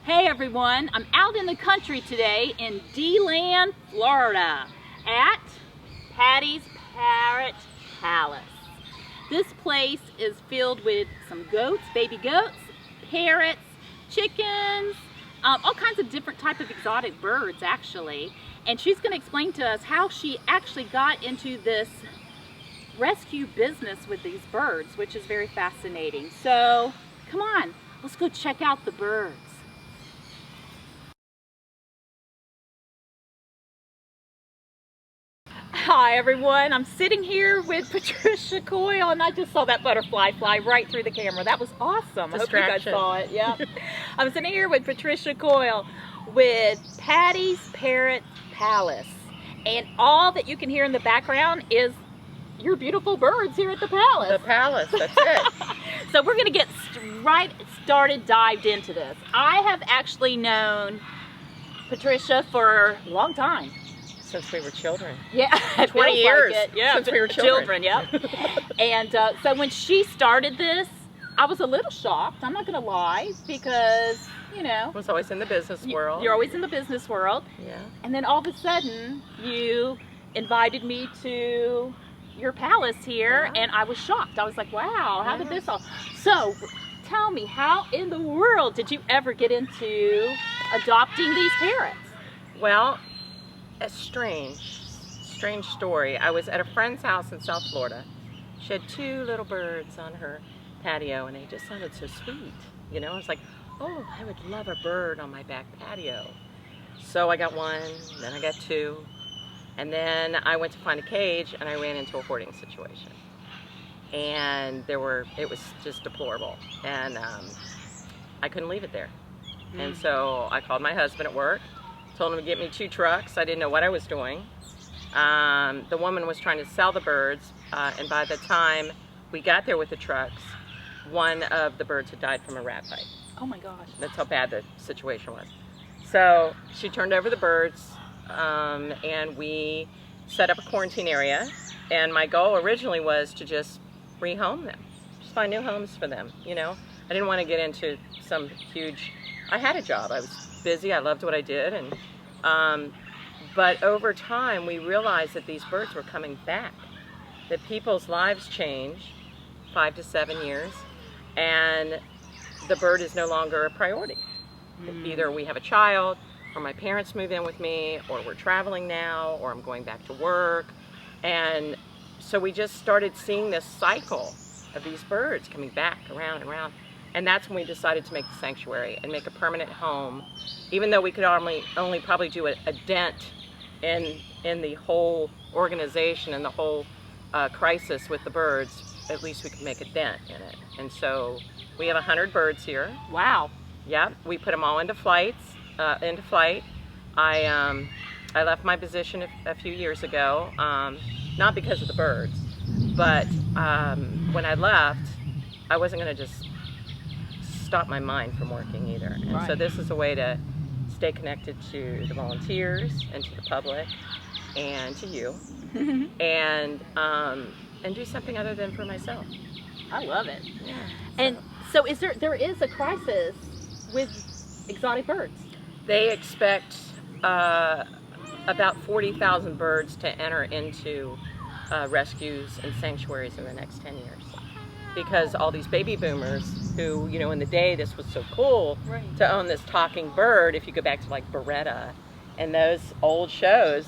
Hey everyone, I'm out in the country today in DeLand, Florida at Pattys Parrot Palace. This place is filled with some goats, baby goats, parrots, chickens, all kinds of different type of exotic birds actually. And she's going to explain to us how she actually got into this rescue business with these birds, which is very fascinating. So come on, let's go check out the birds. Hi everyone, I'm sitting here with Patricia Koile and I just saw that butterfly fly right through the camera. That was awesome. I hope you guys saw it. Yeah. I'm sitting here with Patricia Koile with Pattys Parrot Palace. And all that you can hear in the background is your beautiful birds here at the palace. The palace, that's it. So we're going to get right started, dived into this. I have actually known Patricia for a long time. Since we were children. Yeah, 20 years like yeah, since we were children. Yep. And so when she started this, I was a little shocked, I'm not going to lie, because, you know. I was always in the business world. You're always in the business world. Yeah. And then all of a sudden, you invited me to your palace here, and I was shocked. I was like, wow, how did this all... So, tell me, how in the world did you ever get into adopting these parrots? Well, a strange story. I was at a friend's house in South Florida. She had two little birds on her patio and they just sounded so sweet. You know, I was like, oh, I would love a bird on my back patio. So I got one, then I got two, and then I went to find a cage and I ran into a hoarding situation. And it was just deplorable. And I couldn't leave it there. And so I called my husband at work, told him to get me 2 trucks. I didn't know what I was doing. The woman was trying to sell the birds, and by the time we got there with the trucks, one of the birds had died from a rat bite. Oh my gosh. That's how bad the situation was. So she turned over the birds, and we set up a quarantine area, and my goal originally was to just rehome them, just find new homes for them, you know. I didn't want to get into some huge, I had a job, I was busy, I loved what I did, and but over time we realized that these birds were coming back, that people's lives change 5 to 7 years, and the bird is no longer a priority. Either we have a child, or my parents move in with me, or we're traveling now, or I'm going back to work, and so we just started seeing this cycle of these birds coming back around and around. And that's when we decided to make the sanctuary and make a permanent home. Even though we could only probably do a dent in the whole organization and the whole crisis with the birds, at least we could make a dent in it. And so we have 100 birds here. Wow. Yeah, we put them all into flight. I left my position a few years ago, not because of the birds, but when I left, I wasn't going to just stop my mind from working either. And so this is a way to stay connected to the volunteers and to the public and to you and do something other than for myself. I love it. Yeah. And so there is a crisis with exotic birds. They expect about 40,000 birds to enter into rescues and sanctuaries in the next 10 years. Because all these baby boomers who, you know, in the day this was so cool to own this talking bird, if you go back to like Beretta and those old shows,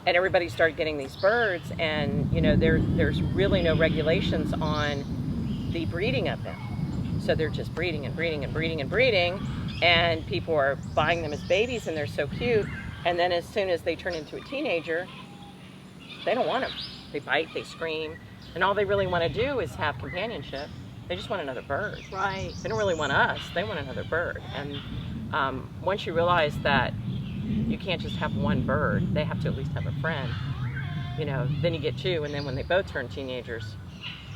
and everybody started getting these birds, and you know, there's really no regulations on the breeding of them. So they're just breeding and breeding and breeding and breeding, and people are buying them as babies and they're so cute, and then as soon as they turn into a teenager, they don't want them. They bite, they scream. And all they really want to do is have companionship. They just want another bird. Right. They don't really want us. They want another bird. And once you realize that you can't just have one bird, they have to at least have a friend, you know, then you get 2, and then when they both turn teenagers,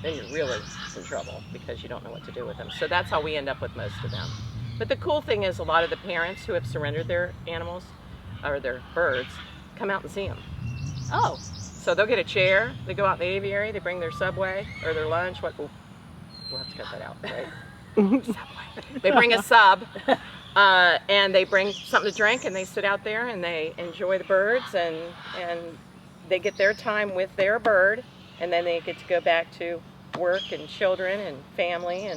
then you're really in trouble because you don't know what to do with them. So that's how we end up with most of them. But the cool thing is a lot of the parents who have surrendered their animals, or their birds, come out and see them. Oh. So they'll get a chair, they go out in the aviary, they bring their Subway or their lunch. We'll have to cut that out, right? Subway. They bring a sub, And they bring something to drink, and they sit out there and they enjoy the birds, and they get their time with their bird, and then they get to go back to work and children and family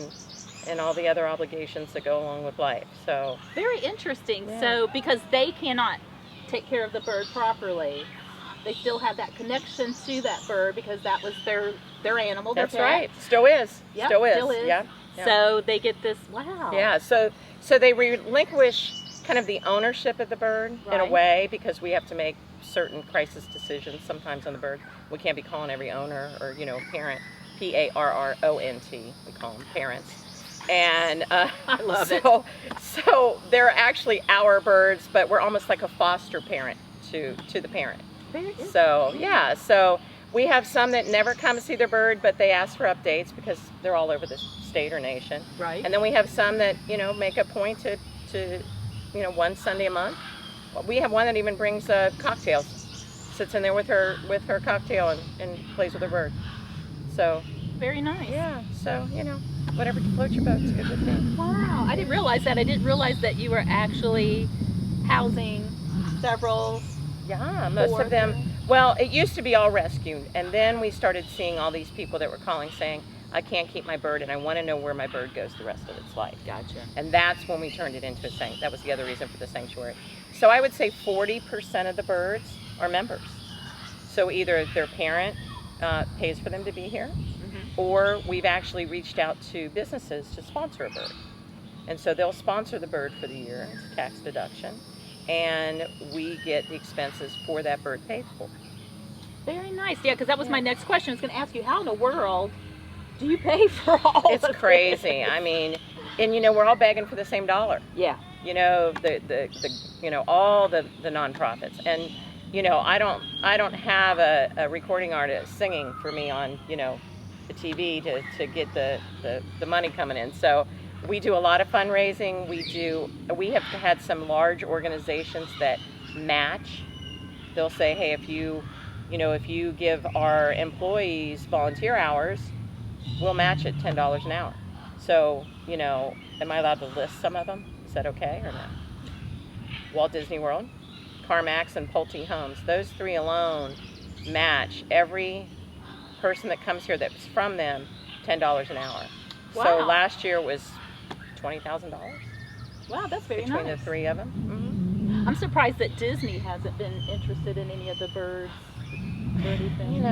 and all the other obligations that go along with life. So very interesting. Yeah. So because they cannot take care of the bird properly, they still have that connection to that bird because that was their animal. that's their pet. right. Still is. Yep, Still is. still is. Yeah. Yeah. So they get this, wow. Yeah. So they relinquish kind of the ownership of the bird in a Right. way, because we have to make certain crisis decisions sometimes on the bird. We can't be calling every owner or parent, P-A-R-R-O-N-T. We call them parents. And I love it. So they're actually our birds, but we're almost like a foster parent to the parent. Very So yeah, so we have some that never come to see their bird, but they ask for updates because they're all over the state or nation. Right. And then we have some that make a point to one Sunday a month. We have one that even brings cocktails, sits in there with her cocktail and plays with her bird. So very nice. yeah, so whatever floats your boat, it's good with me. Wow, I didn't realize that. I didn't realize that you were actually housing several. Yeah, most Or- of them. Well, it used to be all rescued, and then we started seeing all these people that were calling saying, I can't keep my bird and I want to know where my bird goes the rest of its life. Gotcha. And that's when we turned it into a sanctuary. That was the other reason for the sanctuary. So I would say 40% of the birds are members. So either their parent pays for them to be here, or we've actually reached out to businesses to sponsor a bird. And so they'll sponsor the bird for the year, it's tax deduction, and we get the expenses for that bird paid for. Very nice. Yeah, because that was my next question. I was going to ask you, how in the world do you pay for all It's of crazy. this? I mean, and we're all begging for the same dollar. Yeah. All the nonprofits, and I don't have a recording artist singing for me on the TV to get the money coming in. So we do a lot of fundraising. We have had some large organizations that match. They'll say, hey, if you give our employees volunteer hours, we'll match it $10 an hour. So am I allowed to list some of them? Is that okay or not? Walt Disney World, CarMax, and Pulte Homes. Those three alone match every person that comes here that's from them $10 an hour. Wow. So last year was $20,000 Wow, that's very between nice. the three of them. I'm surprised that Disney hasn't been interested in any of the birds or anything.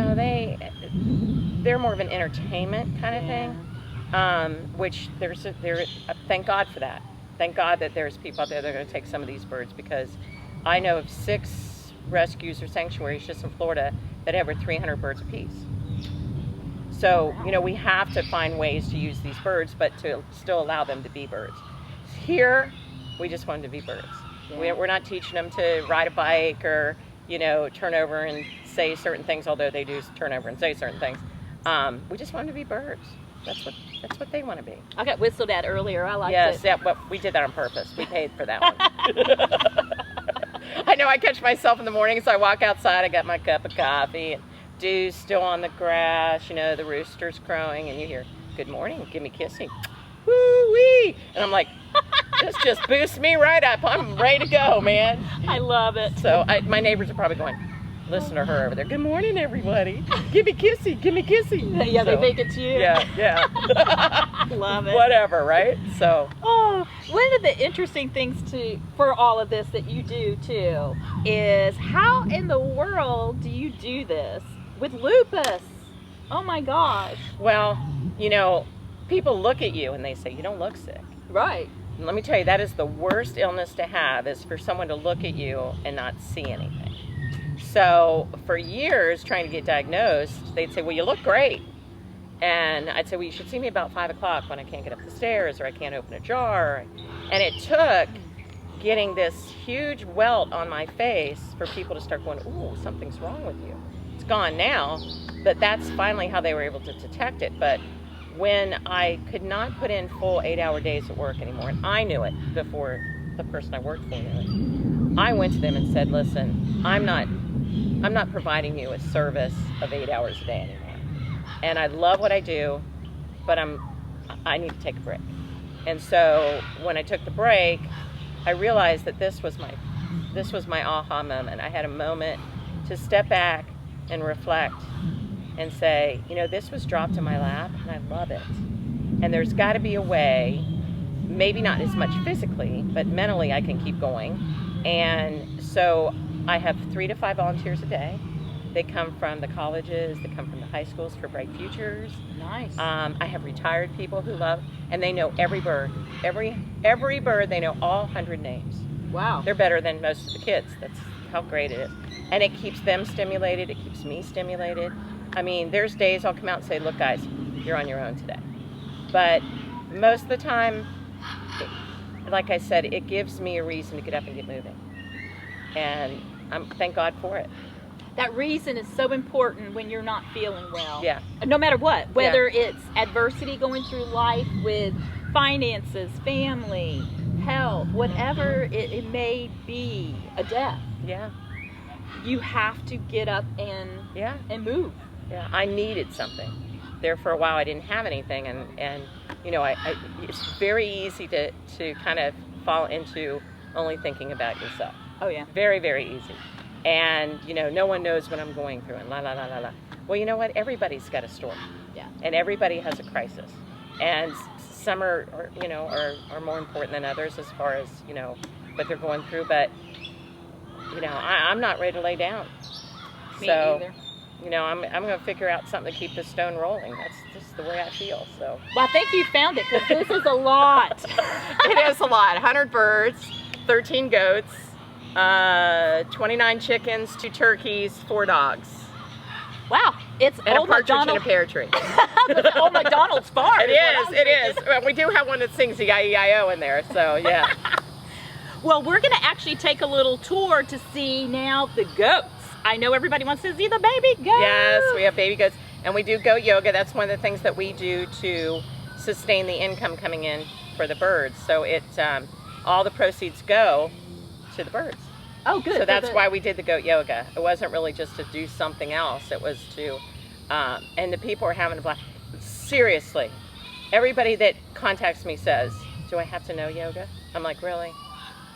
They're more of an entertainment kind of thing, which thank God for that. Thank God that there's people out there that are going to take some of these birds, because I know of 6 rescues or sanctuaries just in Florida that have over 300 birds apiece. So, we have to find ways to use these birds, but to still allow them to be birds. Here, we just want them to be birds. Yeah. We're not teaching them to ride a bike or, turn over and say certain things, although they do turn over and say certain things. We just want them to be birds. That's what they want to be. I got whistled at earlier. I liked Yes, it. yeah, but we did that on purpose. We paid for that one. I know I catch myself in the morning, so I walk outside, I got my cup of coffee, and dew's still on the grass, the rooster's crowing, and you hear, good morning, give me kissing. Woo-wee! And I'm like, this just boosts me right up. I'm ready to go, man. I love it. So my neighbors are probably going, listen to her over there. Good morning, everybody. Give me kissy, give me kissy. Yeah, So, they think it's you. Yeah. Love it. Whatever, right? So. Oh, one of the interesting things for all of this that you do too is, how in the world do you do this with lupus? Oh my gosh. Well, people look at you and they say, you don't look sick. Right. And let me tell you, that is the worst illness to have, is for someone to look at you and not see anything. So for years trying to get diagnosed, they'd say, well, you look great. And I'd say, well, you should see me about 5 o'clock when I can't get up the stairs or I can't open a jar. And it took getting this huge welt on my face for people to start going, ooh, something's wrong with you. It's gone now, but that's finally how they were able to detect it. But when I could not put in full 8-hour days at work anymore, and I knew it before the person I worked for knew it, I went to them and said, listen, I'm not providing you a service of 8 hours a day anymore. And I love what I do, but I need to take a break. And so when I took the break, I realized that this was my aha moment. I had a moment to step back and reflect and say, you know, this was dropped in my lap and I love it. And there's got to be a way, maybe not as much physically, but mentally I can keep going. And so I have 3 to 5 volunteers a day. They come from the colleges, they come from the high schools for Bright Futures. Nice. I have retired people who love, and they know every bird. Every bird, they know all 100 names. Wow. They're better than most of the kids. That's how great it is. And it keeps them stimulated, it keeps me stimulated. I mean, there's days I'll come out and say, look guys, you're on your own today. But most of the time, like I said, it gives me a reason to get up and get moving. And thank God for it. That reason is so important when you're not feeling well. Yeah. No matter what, whether it's adversity going through life with finances, family, health, whatever it may be, a death. Yeah. You have to get up and move. Yeah. I needed something. There for a while I didn't have anything, and you know, it's very easy to kind of fall into only thinking about yourself. Oh yeah. Very, very easy. And, you know, no one knows what I'm going through, and la, la, la, la, la. Well, you know what? Everybody's got a story. Yeah. And everybody has a crisis. And some are more important than others as far as, you know, what they're going through. But, you know, I'm not ready to lay down. Me either. You know, I'm going to figure out something to keep the stone rolling. That's just the way I feel, so. Well, I think you found it, because this is a lot. It is a lot. 100 birds, 13 goats, 29 chickens, 2 turkeys, 4 dogs. Wow, it's and old a partridge McDonald. and a pear tree. That's old McDonald's farm. It is. Well, we do have one that sings the I-E-I-O in there, so yeah. Well, we're going to actually take a little tour to see now the goats. I know everybody wants to see the baby goats. Yes, we have baby goats, and we do goat yoga. That's one of the things that we do to sustain the income coming in for the birds. So all the proceeds go to the birds. Oh, good. So that's why we did the goat yoga. It wasn't really just to do something else. It was to, and the people are having a blast. Seriously, everybody that contacts me says, do I have to know yoga? I'm like, really?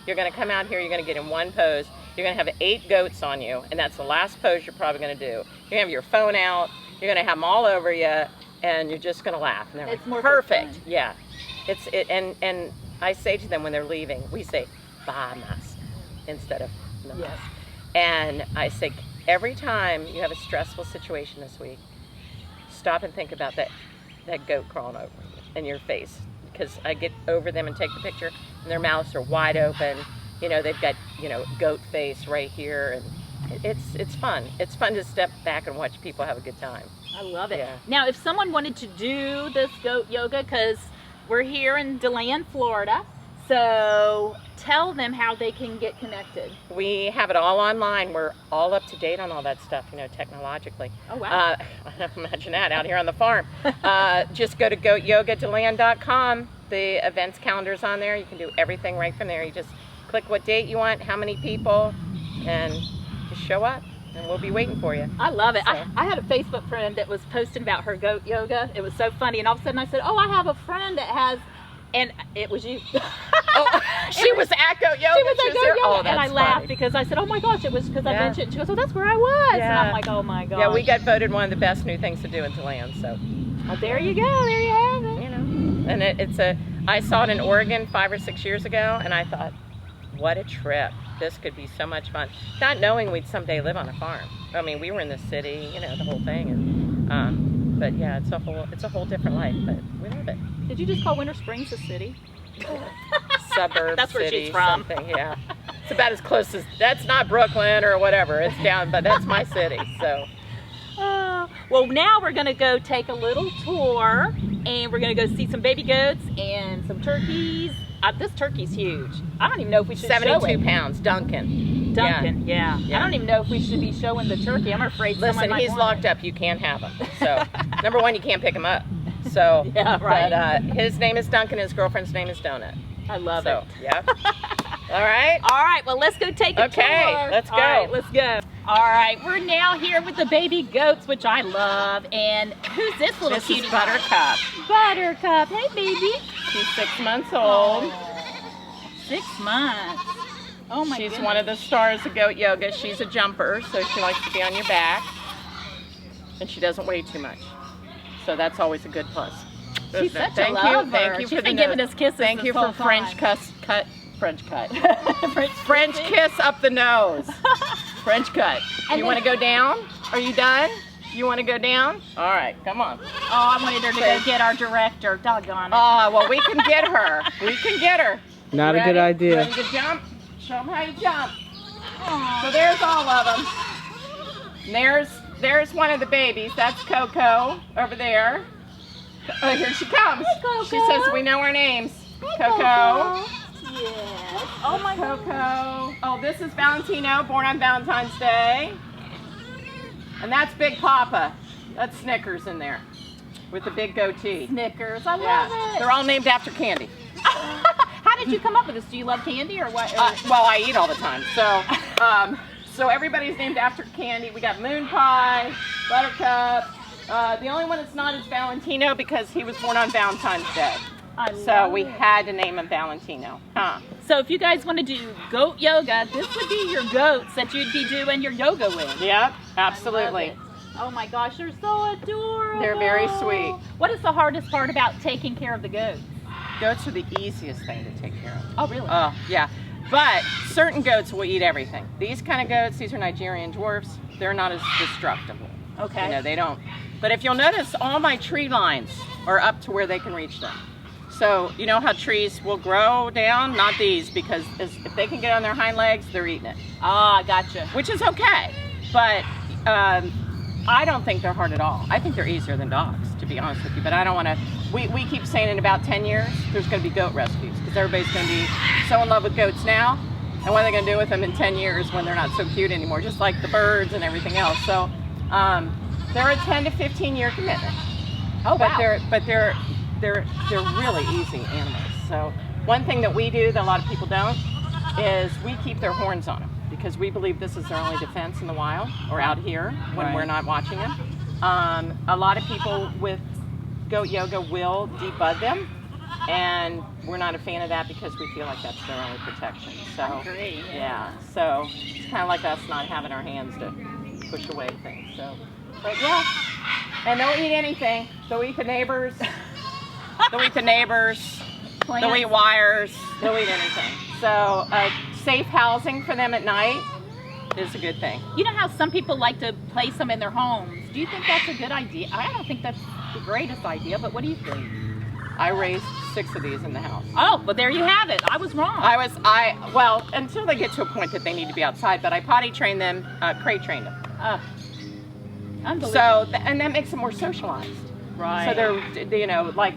You're going to come out here, you're going to get in one pose, you're going to have 8 goats on you, and that's the last pose you're probably going to do. You're going to have your phone out, you're going to have them all over you, and you're just going to laugh. And they're it's like, more perfect. Fun. Yeah. And I say to them when they're leaving, we say, vamos, instead of no. Yes. And I say, every time you have a stressful situation this week, stop and think about that goat crawling over in your face. Because I get over them and take the picture, and their mouths are wide open. You know, they've got, you know, goat face right here, and it's fun. It's fun to step back and watch people have a good time. I love it. Yeah. Now, if someone wanted to do this goat yoga, because we're here in DeLand, Florida, so tell them how they can get connected. We have it all online. We're all up to date on all that stuff, you know, technologically. Oh, wow. Imagine that out here on the farm. Just go to goatyogadeland.com. The events calendar's on there. You can do everything right from there. You just click what date you want, how many people, and just show up, and we'll be waiting for you. I love it. So. I had a Facebook friend that was posting about her goat yoga. It was so funny, and all of a sudden I said, oh, I have a friend that has, and it was you. Oh, she was at goat yoga. She was at goat yoga. Oh, that's and I laughed funny. because I said, oh my gosh, it was because I mentioned it. She goes, oh, that's where I was. Yeah. And I'm like, oh my gosh. Yeah, we got voted one of the best new things to do in DeLand, so. Oh, there you go. There you have it. You know, and I saw it in Oregon 5 or 6 years ago, and I thought, what a trip. This could be so much fun. Not knowing we'd someday live on a farm. I mean, we were in the city, you know, the whole thing, and but yeah, it's a whole different life, but we love it. Did you just call Winter Springs a city? Suburb, that's where city, she's from. Something, yeah. It's about as close as, that's not Brooklyn or whatever, it's down, but that's my city, so. Well, now we're going to go take a little tour, and we're going to go see some baby goats and some turkeys. This turkey's huge. I don't even know if we should show it. 72 pounds, Duncan. Yeah. I don't even know if we should be showing the turkey. I'm afraid someone Listen, might he's want locked it. up. You can't have him. So, number one, you can't pick him up. So, yeah, right. But his name is Duncan. His girlfriend's name is Donut. I love so, it. Yeah. All right. All right. Well, let's go take a tour. Okay. Let's go. All right. Let's go. All right. We're now here with the baby goats, which I love. And who's this little This cutie? is Buttercup. Buttercup. Hey, baby. She's 6 months old. 6 months. Oh my She's goodness. one of the stars of goat yoga. She's a jumper, so she likes to be on your back. And she doesn't weigh too much. So that's always a good plus. She's such a Thank lover. you. Thank you She's for been the giving nose. us kisses Thank this you whole for French time. cut. French cut. French French kiss up the nose. French cut. And You want to go down? Are you done? You want to go down? All right, come on. Oh, I wanted her to go get our director. Doggone it. Oh, well, we can get her. We can get her. Not a Ready? good idea. Ready to jump? Show them how you jump. Aw. So there's all of them. And there's one of the babies. That's Coco over there. Oh, here she comes. Hi, Coco. She says we know our names. Hi, Coco. Yes. Oh my God. Coco. Oh, this is Valentino, born on Valentine's Day. And that's Big Papa. That's Snickers in there with the big goatee. Snickers. I love Yeah, it. they're all named after candy. How did you come up with this? Do you love candy or what? Well, I eat all the time, so everybody's named after candy. We got Moon Pie, Buttercup. The only one that's not is Valentino because he was born on Valentine's Day. So we had to name him Valentino. Huh? So if you guys want to do goat yoga, this would be your goats that you'd be doing your yoga with. Yep, I absolutely. love it. Oh my gosh, they're so adorable. They're very sweet. What is the hardest part about taking care of the goats? Goats are the easiest thing to take care of. Oh, really? Oh, yeah. But certain goats will eat everything. These kind of goats, these are Nigerian dwarfs, they're not as destructible. Okay. You know, they don't. But if you'll notice, all my tree lines are up to where they can reach them. So, you know how trees will grow down? Not these, because if they can get on their hind legs, they're eating it. Ah, gotcha. Which is okay. But I don't think they're hard at all. I think they're easier than dogs, to be honest with you. But I don't want to, we keep saying in about 10 years, there's going to be goat rescues. Because everybody's going to be so in love with goats now. And what are they going to do with them in 10 years when they're not so cute anymore? Just like the birds and everything else. So they're a 10 to 15 year commitment. Oh, wow. But they're really easy animals. So one thing that we do that a lot of people don't is we keep their horns on them because we believe this is their only defense in the wild or out here when we're not watching them. A lot of people with goat yoga will debud them, and we're not a fan of that because we feel like that's their only protection. So Great. yeah, so it's kind of like us not having our hands to push away things. So, but yeah, and they'll eat anything. They'll eat the neighbors. They'll eat the neighbors. Plants. They'll eat wires. They'll eat anything. So safe housing for them at night is a good thing. You know how some people like to place them in their homes. Do you think that's a good idea? I don't think that's the greatest idea, but what do you think? I raised 6 of these in the house. Oh, well there you have it. I was wrong. Well, until they get to a point that they need to be outside, but I potty trained them, crate trained them. Unbelievable. So, and that makes them more socialized. right. So they're, you know, like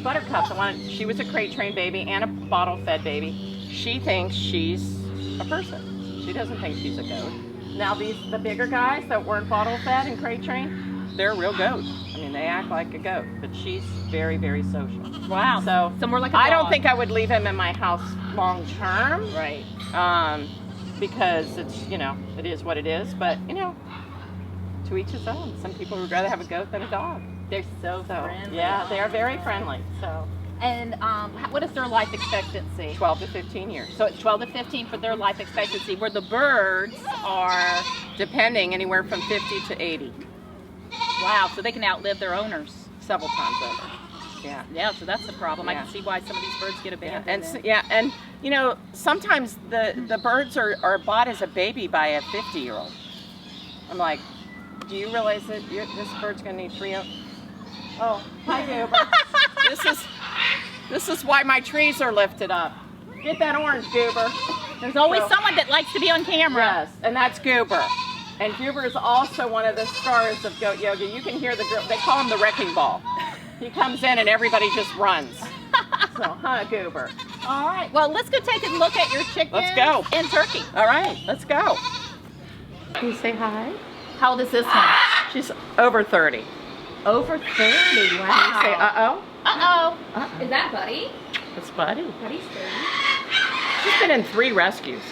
Buttercup, the one, she was a crate trained baby and a bottle fed baby. She thinks she's a person. She doesn't think she's a goat. Now the bigger guys that weren't bottle fed and crate trained, they're real goats. I mean, they act like a goat, but she's very, very social. Wow. So more like a I don't dog. think I would leave him in my house long term. Right. Because it's, you know, it is what it is. But, you know, to each his own. Some people would rather have a goat than a dog. They're so friendly. Yeah, they are very friendly. So And what is their life expectancy? 12 to 15 years. So it's 12 to 15 for their life expectancy, where the birds are, Depending, anywhere from 50 to 80. wow, so they can outlive their owners. Several times over. Yeah. Yeah, so that's the problem. I Yeah. can see why some of these birds get abandoned. And you know, sometimes the birds are bought as a baby by a 50-year-old. I'm like, do you realize that this bird's gonna need 3 owners? Oh, hi Goober. This is why my trees are lifted up. Get that orange, Goober. There's always someone that likes to be on camera. Yes, and that's Goober. And Goober is also one of the stars of goat yoga. You can hear they call him the wrecking ball. He comes in and everybody just runs. So, huh, Goober? All right. Well, let's go take a look at your chicken. Let's go. And turkey. All right, let's go. Can you say hi? How old is this one? She's over 30. Over 30. Wow. Can you say uh-oh? Uh-oh. Is that Buddy? It's Buddy. Buddy's 30. She's been in 3 rescues.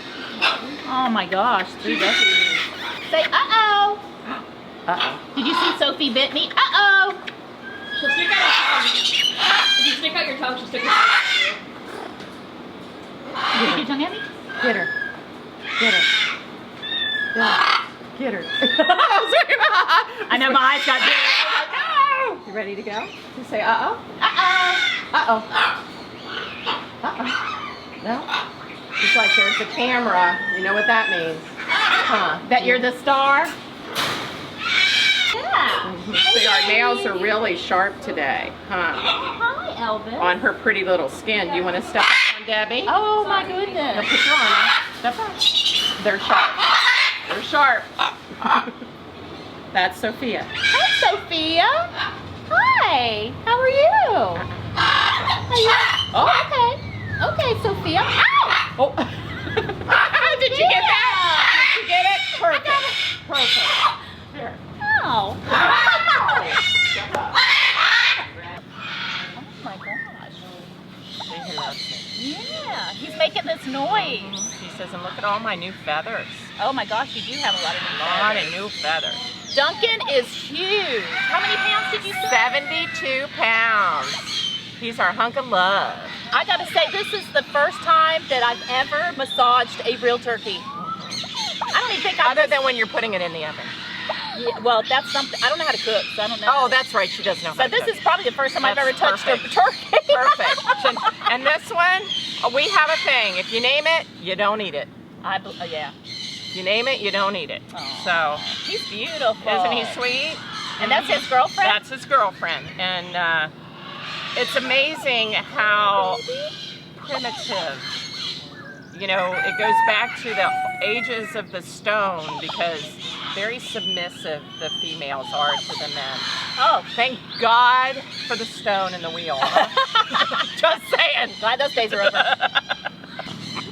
Oh my gosh. 3 rescues. Say uh-oh. Uh-oh. Did you see Sophie bit me? Uh-oh. She'll stick out her tongue. If you stick out your tongue, she'll stick her tongue out. Get her. Get her. Get her. Get her. I know my eyes got big. No! You ready to go? You say uh-oh? Uh-oh. Uh-oh. Uh-oh. No? It's like there's a camera. You know what that means. Huh. That you're the star? Yeah. See, our nails are really sharp today. Huh? Hi, Elvis. On her pretty little skin. Do you want to step up on Debbie? Oh, my No, goodness. put your arm out. Step up. They're sharp. They're sharp. That's Sophia. Hi, Sophia. Hi. How are you? Oh, okay. Okay, Sophia. Ow! Oh. Did you get that? Did you get it? Perfect. Perfect. Here. Ow. Step up. Oh, my gosh. He loves me. Yeah, he's making this noise. He says, and look at all my new feathers. Oh, my gosh, you do have a lot of A lot of new feathers. Duncan is huge. How many pounds did you say? 72 pounds. He's our hunk of love. I gotta say, this is the first time that I've ever massaged a real turkey. I don't even think I've... Other than when you're putting it in the oven. Yeah, well, that's something... I don't know how to cook, so I don't know. Oh, that's right. She doesn't know how So to this cook. is probably the first time I've ever touched a Perfect. turkey. Perfect. And this one, we have a thing. If you name it, you don't eat it. Yeah. You name it, you don't eat it. Aw. So, He's beautiful. isn't he sweet? And that's his girlfriend? That's his girlfriend. And it's amazing how primitive, you know, it goes back to the ages of the stone because very submissive the females are to the men. Oh, Thank God for the stone and the wheel. Huh? Just saying. glad those days are over.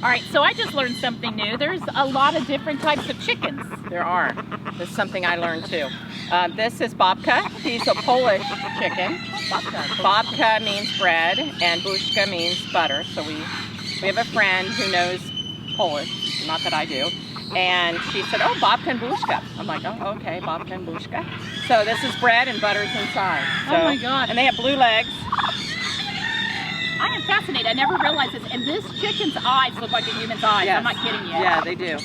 All right, so I just learned something new. There's a lot of different types of chickens. There are. This is something I learned too. This is babka. He's a Polish chicken. Babka means bread and bushka means butter. So we have a friend who knows Polish, not that I do. And she said, oh, babka and bushka. I'm like, oh, okay, babka and bushka. So this is bread and butter's inside. So, Oh my God. And they have blue legs. I am fascinated. I never realized this. And this chicken's eyes look like a human's eyes. Yes. I'm not kidding you. Yeah, they do.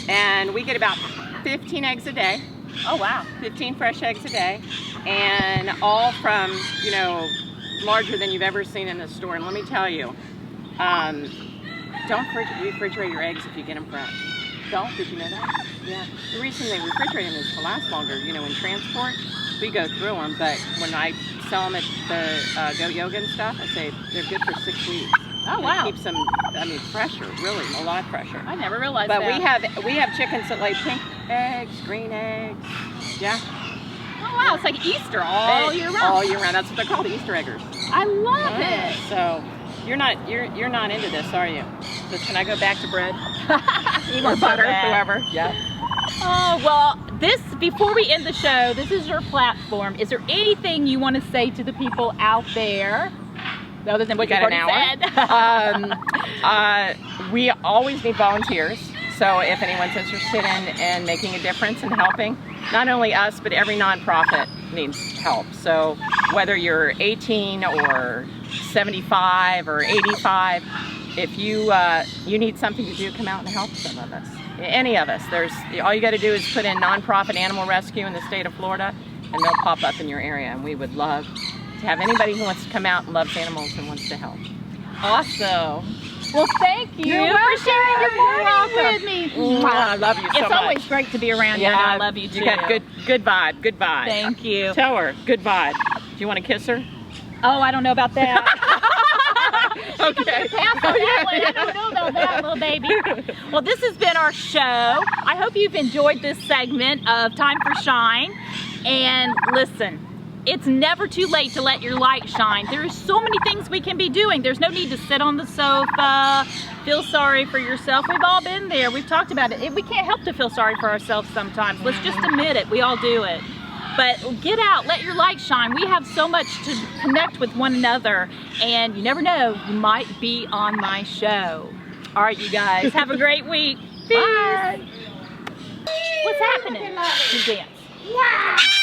And we get about 15 eggs a day. Oh, wow. 15 fresh eggs a day, and all from, you know, larger than you've ever seen in the store. And let me tell you, don't refrigerate your eggs if you get them fresh. Don't? Did you know that? Yeah. The reason they refrigerate them is to last longer. You know, in transport, we go through them, but when I sell them at the Go Yoga and stuff, I say they're good for 6 weeks. Oh, wow. It keeps them, I mean, fresher, really, a lot fresher. I never realized But that. we have chickens that lay pink eggs, green eggs. Yeah. Oh, wow. It's like Easter all year round. All year round. That's what they're called, Easter eggers. I love it. So you're not into this, are you? So can I go back to bread? You Or want butter, that. whoever. Yeah. Oh, well, before we end the show, this is your platform. Is there anything you want to say to the people out there? Other than what We you've got already an said. We always need volunteers. So if anyone's interested in making a difference and helping, not only us, but every nonprofit needs help. So whether you're 18 or 75 or 85, if you need something to do, come out and help some of us. Any of us. All you got to do is put in nonprofit animal rescue in the state of Florida, and they'll pop up in your area. And we would love to have anybody who wants to come out and loves animals and wants to help. Awesome. Well, thank you You're for welcome. sharing your morning You're with me. I love you so It's much. always great to be around you, and I love you too. You got good vibe. Good vibe. Thank you. Tell her good vibe. Do you want to kiss her? Oh, I don't know about that. Okay. Pass on that one. I don't know about that, little baby. Well, this has been our show. I hope you've enjoyed this segment of Time for Shine. And listen, it's never too late to let your light shine. There's so many things we can be doing. There's no need to sit on the sofa, feel sorry for yourself. We've all been there. We've talked about it. We can't help to feel sorry for ourselves sometimes. Let's just admit it. We all do it. But get out, let your light shine. We have so much to connect with one another, and you never know, you might be on my show. All right, you guys, have a great week. Peace. Bye. What's happening? You dance.